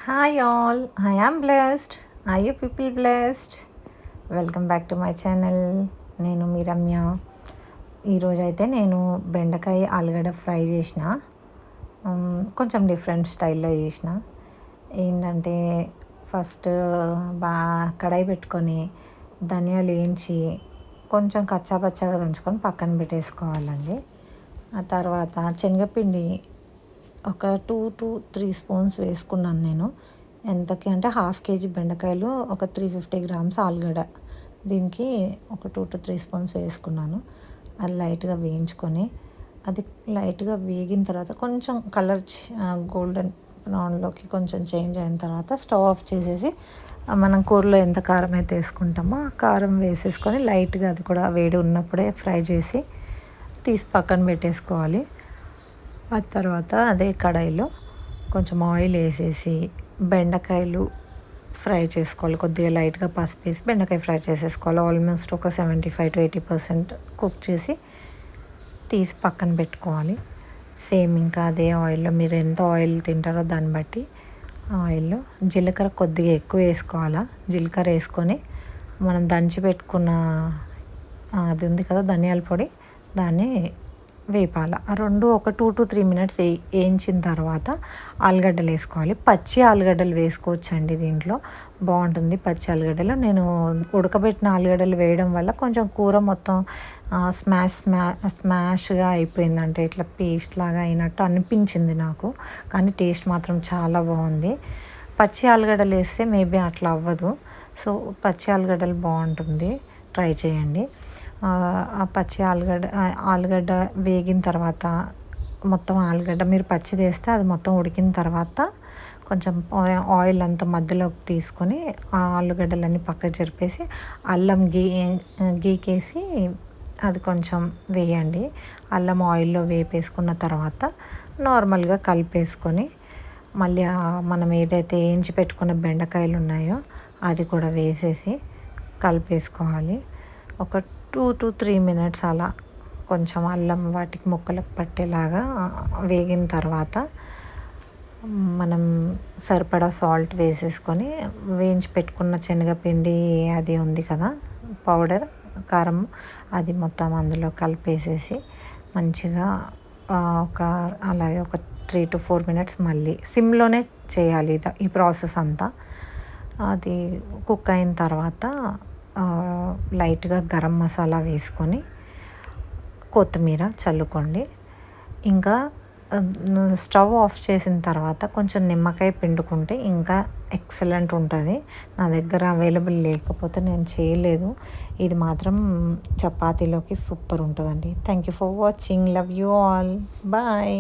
Hi all, I am blessed. Are you people blessed? Welcome back to my channel. నేను మీ రమ్య. ఈరోజైతే నేను బెండకాయ ఆలుగడ్డ ఫ్రై చేసిన. కొంచెం డిఫరెంట్ స్టైల్లో చేసిన. ఏంటంటే ఫస్ట్ కడాయి పెట్టుకొని ధనియాలు వేయించి కొంచెం కచ్చాపచ్చాగా దంచుకొని పక్కన పెట్టేసుకోవాలండి. ఆ తర్వాత శనగపిండి ఒక 2 to 3 స్పూన్స్ వేసుకున్నాను నేను. ఎంతకి అంటే హాఫ్ కేజీ బెండకాయలు, ఒక 350 గ్రామ్స్ ఆలుగడ్డ, దీనికి ఒక 2 to 3 స్పూన్స్ వేసుకున్నాను. అది లైట్గా వేయించుకొని, అది లైట్గా వేగిన తర్వాత కొంచెం కలర్ గోల్డెన్ బ్రౌన్లోకి కొంచెం చేంజ్ అయిన తర్వాత స్టవ్ ఆఫ్ చేసేసి, మనం కూరలో ఎంత కారం అయితే వేసుకుంటామో ఆ కారం వేసేసుకొని లైట్గా అది కూడా వేడి ఉన్నప్పుడే ఫ్రై చేసి తీసి పక్కన పెట్టేసుకోవాలి. ఆ తర్వాత అదే కడాయిలో కొంచెం ఆయిల్ వేసేసి బెండకాయలు ఫ్రై చేసుకోవాలి. కొద్దిగా లైట్గా పసుపు వేసి బెండకాయ ఫ్రై చేసేసుకోవాలి. ఆల్మోస్ట్ ఒక 75 to 80% కుక్ చేసి తీసి పక్కన పెట్టుకోవాలి. సేమ్ ఇంకా అదే ఆయిల్లో మీరు ఎంత ఆయిల్ తింటారో దాన్ని బట్టి ఆయిల్లో జీలకర్ర కొద్దిగా ఎక్కువ వేసుకోవాలా. జీలకర్ర వేసుకొని మనం దంచి పెట్టుకున్న అది ఉంది కదా ధనియాల పొడి, దాన్ని వేపాల. ఆ రెండు ఒక 2 to 3 minutes వేయించిన తర్వాత ఆలుగడ్డలు వేసుకోవాలి. పచ్చి ఆలుగడ్డలు వేసుకోవచ్చండి, దీంట్లో బాగుంటుంది పచ్చి ఆలుగడ్డలు. నేను ఉడకబెట్టిన ఆలుగడ్డలు వేయడం వల్ల కొంచెం కూర మొత్తం స్మాష్గా అయిపోయింది, అంటే ఇట్లా పేస్ట్ లాగా అయినట్టు అనిపించింది నాకు. కానీ టేస్ట్ మాత్రం చాలా బాగుంది. పచ్చి ఆలుగడ్డలు వేస్తే మేబీ అట్లా అవ్వదు. సో పచ్చి ఆలుగడ్డలు బాగుంటుంది, ట్రై చేయండి. ఆ పచ్చి ఆలుగడ్డ వేగిన తర్వాత మొత్తం ఆలుగడ్డ మీరు పచ్చిది వేస్తే అది మొత్తం ఉడికిన తర్వాత కొంచెం ఆయిల్ అంతా మధ్యలోకి తీసుకొని ఆ ఆలుగడ్డలన్నీ పక్కకు జరిపేసి అల్లం గీకేసి అది కొంచెం వేయండి. అల్లం ఆయిల్లో వేపేసుకున్న తర్వాత నార్మల్గా కలిపేసుకొని మళ్ళీ మనం ఏదైతే వేయించి పెట్టుకున్న బెండకాయలు ఉన్నాయో అది కూడా వేసేసి కలిపేసుకోవాలి. ఒక 2 to 3 minutes అలా కొంచెం అల్లం వాటికి ముక్కలకు పట్టేలాగా వేగిన తర్వాత మనం సరిపడా సాల్ట్ వేసేసుకొని వేయించి పెట్టుకున్న శనగపిండి అది ఉంది కదా పౌడర్ కారం, అది మొత్తం అందులో కలిపేసేసి మంచిగా అలాగే ఒక 3 to 4 minutes మళ్ళీ సిమ్లోనే చేయాలి ఈ ప్రాసెస్ అంతా. అది కుక్ అయిన తర్వాత లైట్గా గరం మసాలా వేసుకొని కొత్తిమీర చల్లుకోండి. ఇంకా స్టవ్ ఆఫ్ చేసిన తర్వాత కొంచెం నిమ్మకాయ పిండుకుంటే ఇంకా ఎక్సలెంట్ ఉంటుంది. నా దగ్గర అవైలబుల్ లేకపోతే నేను చేయలేదు. ఇది మాత్రం చపాతీలోకి సూపర్ ఉంటుందండి. Thank you for watching. Love you all. Bye.